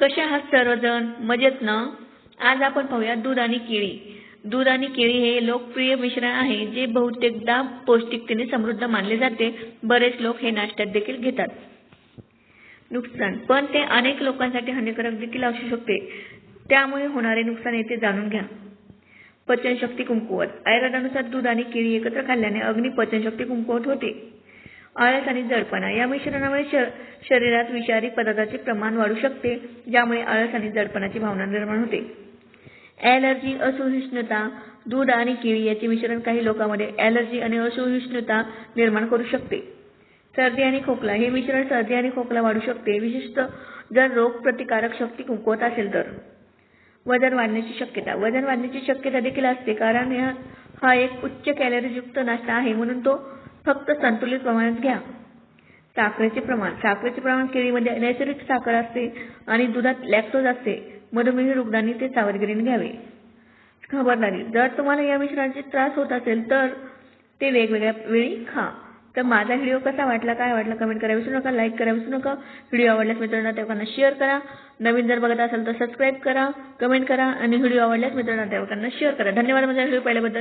कशा आहात सर्वजण? मजेत ना? आज आपण पाहूया दूध आणि केळी. दूध आणि केळी हे लोकप्रिय मिश्रण आहे जे बहुतेकदा पौष्टिकतेने समृद्ध मानले जाते. बरेच लोक हे नाश्त्यात देखील घेतात. नुकसान, पण ते अनेक लोकांसाठी हानिकारक देखील असू शकते. त्यामुळे होणारे नुकसान येथे जाणून घ्या. पचनशक्ती कमकुवत. आयुर्वेदानुसार दूध आणि केळी एकत्र खाल्ल्याने अग्नी पचनशक्ती कमकुवत होते. आळस आणि जडपणा. या मिश्रणामुळे शरीरात विषारी पदार्थाचे प्रमाण वाढू शकते, ज्यामुळे आळस आणि जडपणाची भावना निर्माण होते. ॲलर्जी, असहिष्णुता. दूध आणि केळी याचे मिश्रण काही लोकांमध्ये ॲलर्जी आणि असहिष्णुता निर्माण करू शकते. सर्दी आणि खोकला. हे मिश्रण सर्दी आणि खोकला वाढू शकते, विशेषतः जर रोगप्रतिकारक शक्ती कमकुवत असेल तर. वजन वाढण्याची शक्यता. वजन वाढण्याची शक्यता देखील असते, कारण हा एक उच्च कॅलरीजयुक्त नाश्ता आहे, म्हणून तो फक्त संतुलित प्रमाणात घ्या. साखरेचे प्रमाण. साखरेचे प्रमाण. केळीमध्ये नैसर्गिक साखर असते आणि दुधात लॅक्टोज असते. मधुमेही रुग्णांनी ते सावधगिरीने घ्यावे. खबरदारी. जर तुम्हाला या मिश्रणाचा त्रास होत असेल तर ते वेगवेगळ्या वेळी खा. तर माझा व्हिडिओ कसा वाटला, काय वाटला, कमेंट करायला विसरू नका, लाईक करायला विसरू नका. व्हिडिओ आवडल्यास मित्रांना नातेवाईकांना शेअर करा. नवीन जर बघत असाल तर सबस्क्राईब करा, कमेंट करा आणि व्हिडिओ आवडल्यास मित्रांना नातेवाईकांना शेअर करा. धन्यवाद माझा व्हिडिओ पाहिल्याबद्दल.